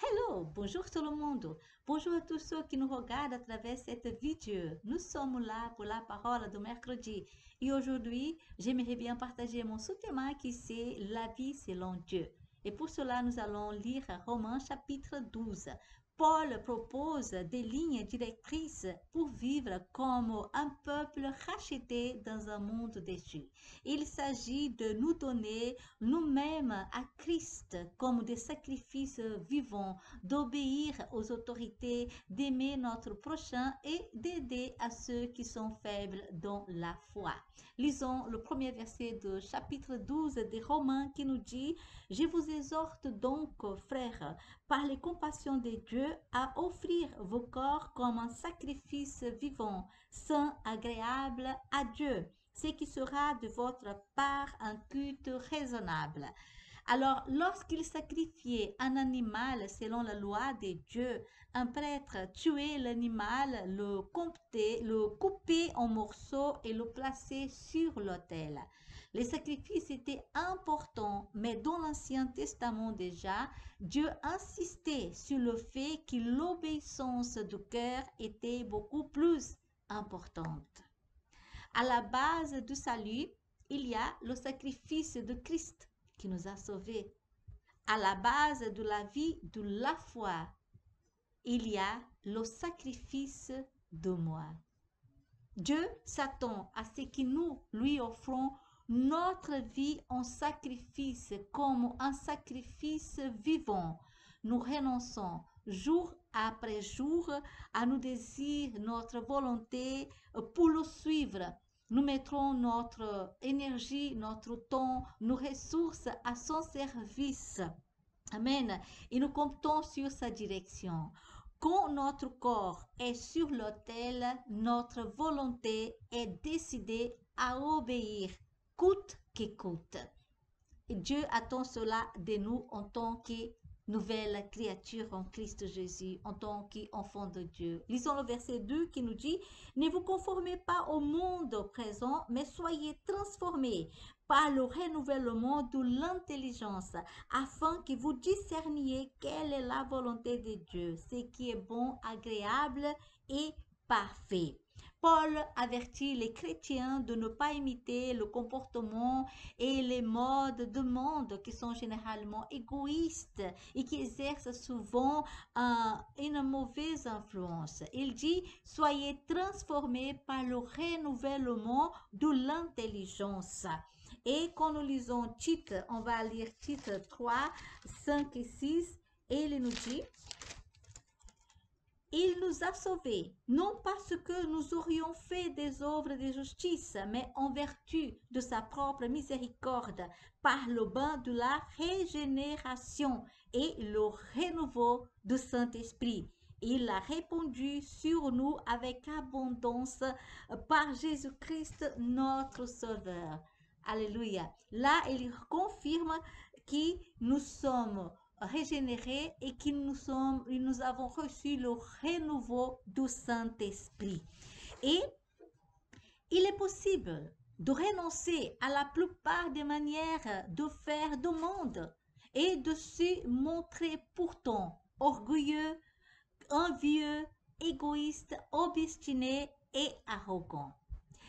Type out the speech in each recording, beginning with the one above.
Hello, bonjour tout le monde. Bonjour à tous ceux qui nous regardent à travers cette vidéo. Nous sommes là pour la parole de mercredi. Et aujourd'hui, j'aimerais bien partager mon sous-thème qui c'est la vie selon Dieu. Et pour cela, nous allons lire Romains chapitre 12. Paul propose des lignes directrices pour vivre comme un peuple racheté dans un monde déchu. Il s'agit de nous donner nous-mêmes à Christ comme des sacrifices vivants, d'obéir aux autorités, d'aimer notre prochain et d'aider à ceux qui sont faibles dans la foi. Lisons le premier verset de chapitre 12 des Romains qui nous dit « Je vous exhorte donc, frères, par les compassions de Dieu, à offrir vos corps comme un sacrifice vivant, saint, agréable à Dieu, ce qui sera de votre part un culte raisonnable. » Alors, lorsqu'il sacrifiait un animal selon la loi de Dieu, un prêtre tuait l'animal, le coupait en morceaux et le plaçait sur l'autel. Les sacrifices étaient importants, mais dans l'Ancien Testament déjà, Dieu insistait sur le fait que l'obéissance du cœur était beaucoup plus importante. À la base du salut, il y a le sacrifice de Christ qui nous a sauvés. À la base de la vie de la foi, il y a le sacrifice de moi. Dieu s'attend à ce que nous lui offrons notre vie en sacrifice, comme un sacrifice vivant. Nous renonçons jour après jour à nos désirs, notre volonté pour le suivre. Nous mettrons notre énergie, notre temps, nos ressources à son service. Amen. Et nous comptons sur sa direction. Quand notre corps est sur l'autel, notre volonté est décidée à obéir, coûte que coûte. Et Dieu attend cela de nous en tant que nouvelle créature en Christ Jésus, en tant qu'enfant de Dieu. Lisons le verset 2 qui nous dit « Ne vous conformez pas au monde présent, mais soyez transformés par le renouvellement de l'intelligence, afin que vous discerniez quelle est la volonté de Dieu, ce qui est bon, agréable et parfait. » Paul avertit les chrétiens de ne pas imiter le comportement et les modes de monde qui sont généralement égoïstes et qui exercent souvent une mauvaise influence. Il dit, soyez transformés par le renouvellement de l'intelligence. Et quand nous lisons Tite, on va lire Tite 3, 5 et 6, et il nous dit, il nous a sauvés, non parce que nous aurions fait des œuvres de justice, mais en vertu de sa propre miséricorde, par le bain de la régénération et le renouveau du Saint-Esprit. Il a répandu sur nous avec abondance par Jésus-Christ notre Sauveur. Alléluia. Là, il confirme que nous sommes régénérés et que nous avons reçu le renouveau du Saint-Esprit. Et il est possible de renoncer à la plupart des manières de faire du monde et de se montrer pourtant orgueilleux, envieux, égoïste, obstiné et arrogant.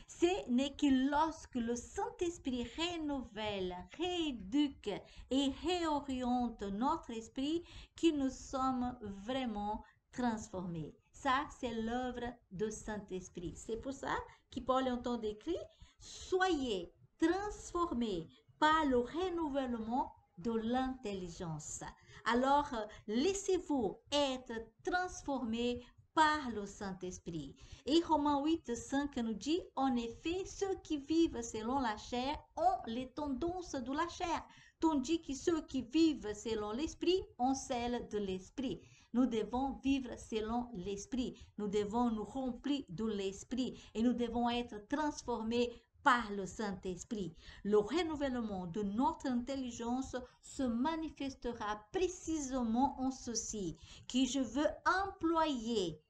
Ce n'est que lorsque le Saint-Esprit renouvelle, rééduque et réoriente notre esprit que nous sommes vraiment transformés. Ça, c'est l'œuvre du Saint-Esprit. C'est pour ça que Paul entend écrit, soyez transformés par le renouvellement de l'intelligence. Alors, laissez-vous être transformés par le Saint-Esprit. Et Romains 8, 5 nous dit, en effet, ceux qui vivent selon la chair ont les tendances de la chair, tandis que ceux qui vivent selon l'Esprit ont celles de l'Esprit. Nous devons vivre selon l'Esprit. Nous devons nous remplir de l'Esprit et nous devons être transformés par le Saint-Esprit. Le renouvellement de notre intelligence se manifestera précisément en ceci, que je veux employer,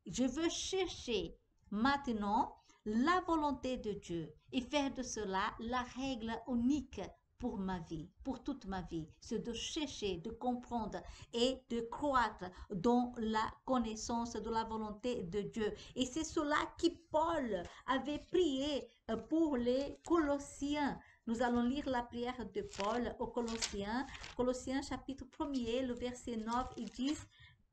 je veux chercher maintenant la volonté de Dieu et faire de cela la règle unique pour ma vie, pour toute ma vie, c'est de chercher, de comprendre et de croître dans la connaissance de la volonté de Dieu. Et c'est cela que Paul avait prié pour les Colossiens. Nous allons lire la prière de Paul aux Colossiens. Colossiens chapitre 1er, le verset 9, ils disent,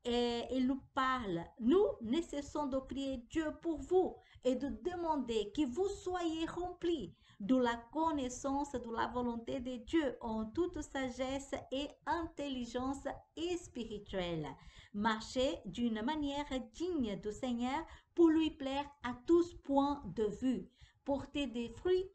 et il nous parle. Nous ne cessons de prier Dieu pour vous et de demander que vous soyez remplis de la connaissance de la volonté de Dieu en toute sagesse et intelligence et spirituelle. Marchez d'une manière digne du Seigneur pour lui plaire à tous points de vue. Portez des fruits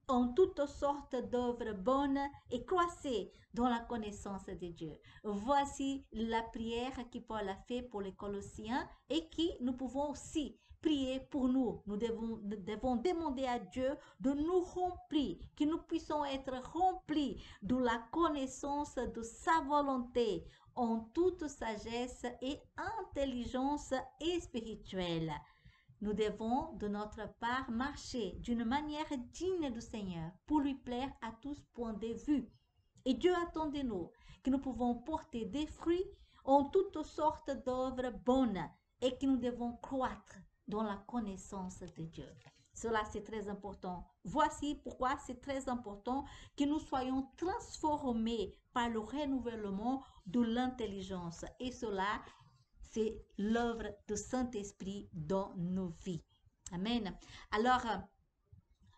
en toutes sortes d'œuvres bonnes et croissez dans la connaissance de Dieu. Voici la prière que Paul a fait pour les Colossiens et qui nous pouvons aussi prier pour nous. Nous devons demander à Dieu de nous remplir, que nous puissions être remplis de la connaissance de sa volonté en toute sagesse et intelligence et spirituelle. Nous devons, de notre part, marcher d'une manière digne du Seigneur pour lui plaire à tous points de vue. Et Dieu attend de nous que nous pouvons porter des fruits en toutes sortes d'œuvres bonnes et que nous devons croître dans la connaissance de Dieu. Cela, c'est très important. Voici pourquoi c'est très important que nous soyons transformés par le renouvellement de l'intelligence. Et cela, c'est l'œuvre du Saint-Esprit dans nos vies. Amen. Alors,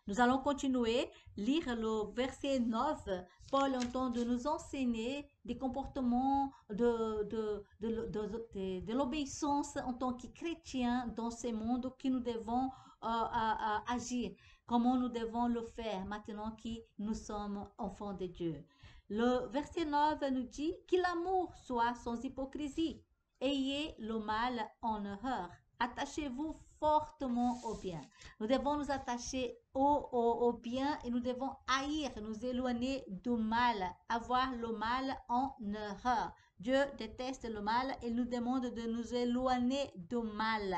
nous allons continuer, lire le verset 9. Paul entend de nous enseigner des comportements de l'obéissance en tant que chrétiens dans ce monde que nous devons agir. Comment nous devons le faire maintenant que nous sommes enfants de Dieu. Le verset 9 nous dit que l'amour soit sans hypocrisie. Ayez le mal en horreur. Attachez-vous fortement au bien. Nous devons nous attacher au bien et nous devons haïr, nous éloigner du mal, avoir le mal en horreur. Dieu déteste le mal et nous demande de nous éloigner du mal.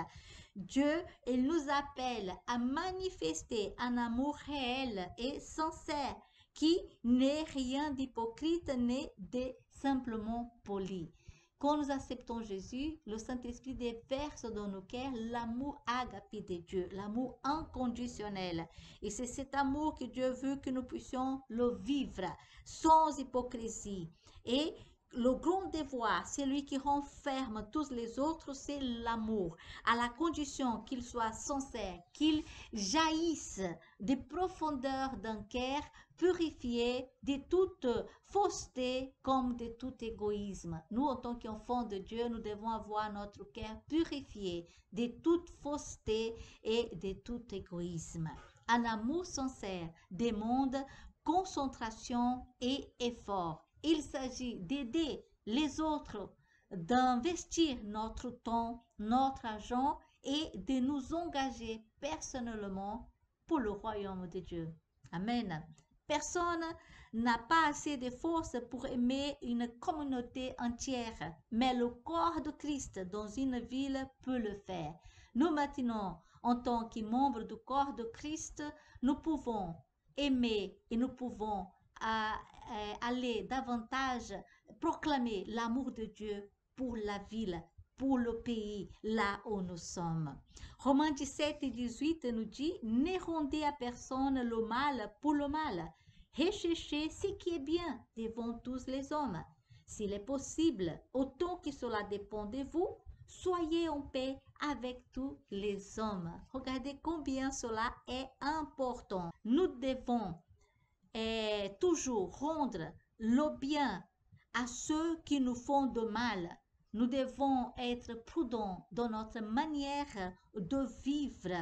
Dieu, il nous appelle à manifester un amour réel et sincère qui n'est rien d'hypocrite ni de simplement poli. Quand nous acceptons Jésus, le Saint-Esprit déverse dans nos cœurs l'amour agapé de Dieu, l'amour inconditionnel. Et c'est cet amour que Dieu veut que nous puissions le vivre sans hypocrisie. Et le grand devoir, celui qui renferme tous les autres, c'est l'amour, à la condition qu'il soit sincère, qu'il jaillisse des profondeurs d'un cœur purifié de toute fausseté comme de tout égoïsme. Nous, en tant qu'enfants de Dieu, nous devons avoir notre cœur purifié de toute fausseté et de tout égoïsme. Un amour sincère demande concentration et effort. Il s'agit d'aider les autres, d'investir notre temps, notre argent et de nous engager personnellement pour le royaume de Dieu. Amen. Personne n'a pas assez de force pour aimer une communauté entière, mais le corps de Christ dans une ville peut le faire. Nous maintenant, en tant que membres du corps de Christ, nous pouvons aimer et nous pouvons aller davantage proclamer l'amour de Dieu pour la ville, pour le pays, là où nous sommes. Romains 17 et 18 nous dit, ne rendez à personne le mal pour le mal. Recherchez ce qui est bien devant tous les hommes. S'il est possible, autant que cela dépend de vous, soyez en paix avec tous les hommes. Regardez combien cela est important. Nous devons toujours rendre le bien à ceux qui nous font de mal. Nous devons être prudents dans notre manière de vivre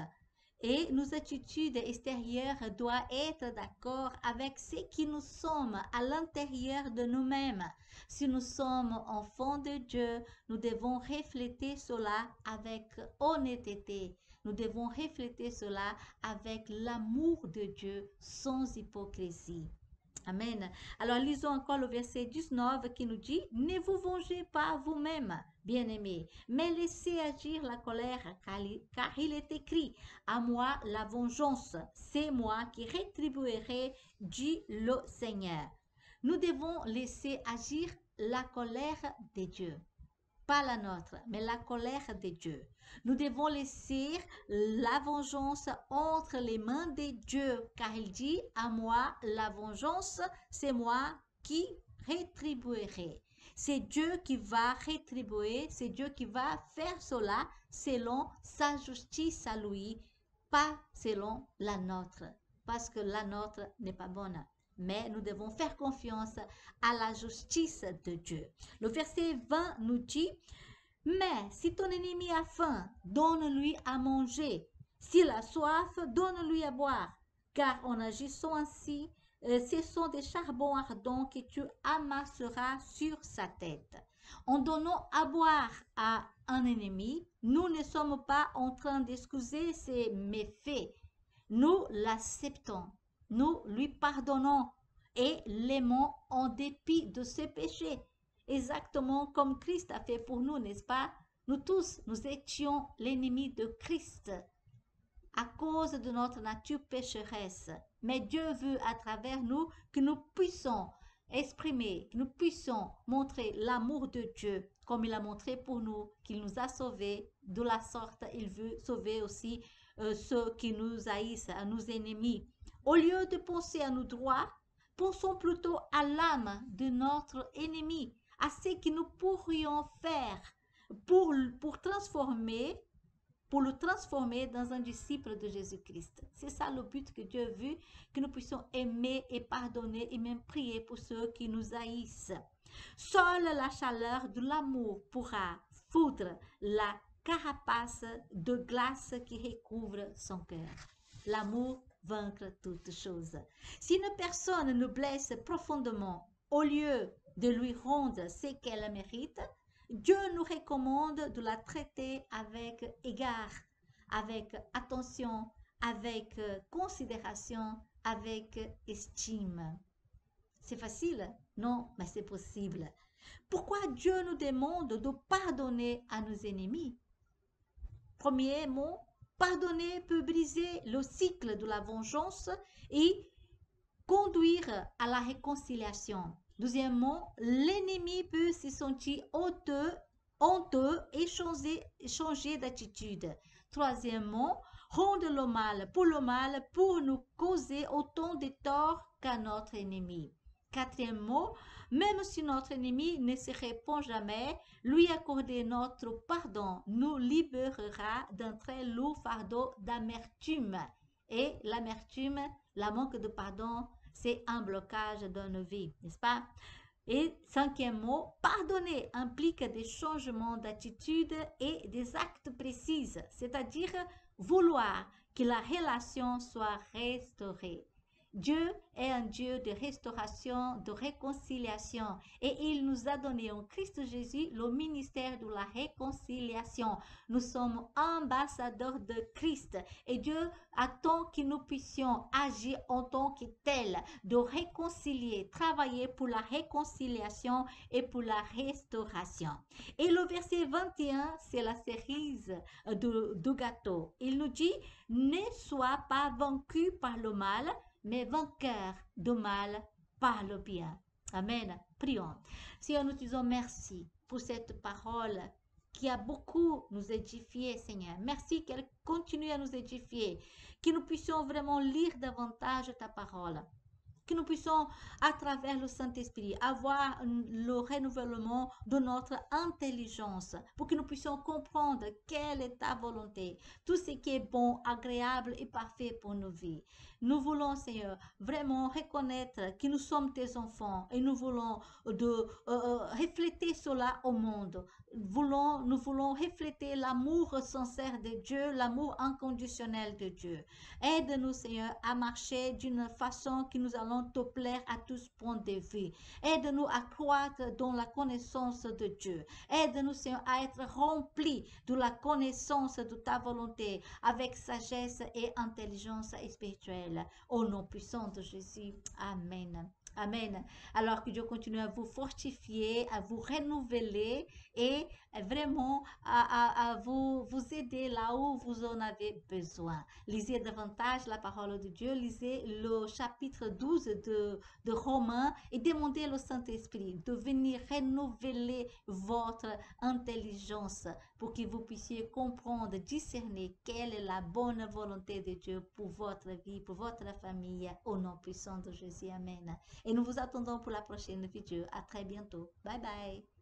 et nos attitudes extérieures doivent être d'accord avec ce que nous sommes à l'intérieur de nous-mêmes. Si nous sommes enfants de Dieu, nous devons refléter cela avec honnêteté. Nous devons refléter cela avec l'amour de Dieu sans hypocrisie. Amen. Alors lisons encore le verset 19 qui nous dit, ne vous vengez pas vous-même, bien-aimés, mais laissez agir la colère, car il est écrit, à moi la vengeance, c'est moi qui rétribuerai, dit le Seigneur. Nous devons laisser agir la colère de Dieu. Pas la nôtre, mais la colère de Dieu. Nous devons laisser la vengeance entre les mains de Dieu, car il dit, à moi la vengeance, c'est moi qui rétribuerai. C'est Dieu qui va rétribuer, c'est Dieu qui va faire cela selon sa justice à lui, pas selon la nôtre, parce que la nôtre n'est pas bonne. Mais nous devons faire confiance à la justice de Dieu. Le verset 20 nous dit, mais si ton ennemi a faim, donne-lui à manger. S'il a soif, donne-lui à boire. Car en agissant ainsi, ce sont des charbons ardents que tu amasseras sur sa tête. En donnant à boire à un ennemi, nous ne sommes pas en train d'excuser ses méfaits. Nous l'acceptons, nous lui pardonnons et l'aimons en dépit de ses péchés. Exactement comme Christ a fait pour nous, n'est-ce pas? Nous tous, nous étions l'ennemi de Christ à cause de notre nature pécheresse. Mais Dieu veut à travers nous que nous puissions exprimer, que nous puissions montrer l'amour de Dieu comme il a montré pour nous, qu'il nous a sauvés. De la sorte, il veut sauver aussi ceux qui nous haïssent, à nos ennemis. Au lieu de penser à nos droits, pensons plutôt à l'âme de notre ennemi, à ce que nous pourrions faire pour le transformer dans un disciple de Jésus-Christ. C'est ça le but que Dieu veut, que nous puissions aimer et pardonner et même prier pour ceux qui nous haïssent. Seule la chaleur de l'amour pourra foudre la carapace de glace qui recouvre son cœur. L'amour vaincre toutes choses. Si une personne nous blesse profondément, au lieu de lui rendre ce qu'elle mérite, Dieu nous recommande de la traiter avec égard, avec attention, avec considération, avec estime. C'est facile? Non, mais c'est possible. Pourquoi Dieu nous demande de pardonner à nos ennemis? Premier mot, pardonner peut briser le cycle de la vengeance et conduire à la réconciliation. Deuxièmement, l'ennemi peut se sentir honteux et changer d'attitude. Troisièmement, rendre le mal pour nous causer autant de tort qu'à notre ennemi. Quatrièmement, même si notre ennemi ne se répand jamais, lui accorder notre pardon nous libérera d'un très lourd fardeau d'amertume. Et l'amertume, la manque de pardon, c'est un blocage dans nos vies, n'est-ce pas? Et cinquièmement, pardonner implique des changements d'attitude et des actes précis, c'est-à-dire vouloir que la relation soit restaurée. Dieu est un Dieu de restauration, de réconciliation et il nous a donné en Christ Jésus le ministère de la réconciliation. Nous sommes ambassadeurs de Christ et Dieu attend que nous puissions agir en tant que tels, de réconcilier, travailler pour la réconciliation et pour la restauration. Et le verset 21, c'est la cerise du gâteau. Il nous dit, ne sois pas vaincu par le mal, mais vainqueur du mal par le bien. Amen. Prions. Seigneur, nous te disons merci pour cette parole qui a beaucoup nous édifié, Seigneur. Merci qu'elle continue à nous édifier, que nous puissions vraiment lire davantage ta parole, que nous puissions, à travers le Saint-Esprit, avoir le renouvellement de notre intelligence pour que nous puissions comprendre quelle est ta volonté, tout ce qui est bon, agréable et parfait pour nos vies. Nous voulons, Seigneur, vraiment reconnaître que nous sommes tes enfants et nous voulons refléter cela au monde. Nous voulons refléter l'amour sincère de Dieu, l'amour inconditionnel de Dieu. Aide-nous, Seigneur, à marcher d'une façon que nous allons te plaire à tous points de vue. Aide-nous à croître dans la connaissance de Dieu. Aide-nous, Seigneur, à être remplis de la connaissance de ta volonté avec sagesse et intelligence spirituelle. Au nom puissant de Jésus. Amen. Amen. Alors que Dieu continue à vous fortifier, à vous renouveler et vraiment à vous aider là où vous en avez besoin. Lisez davantage la parole de Dieu, lisez le chapitre 12 de Romains et demandez au Saint-Esprit de venir renouveler votre intelligence pour que vous puissiez comprendre, discerner quelle est la bonne volonté de Dieu pour votre vie, pour votre famille, au nom puissant de Jésus. Amen. Et nous vous attendons pour la prochaine vidéo. À très bientôt. Bye bye.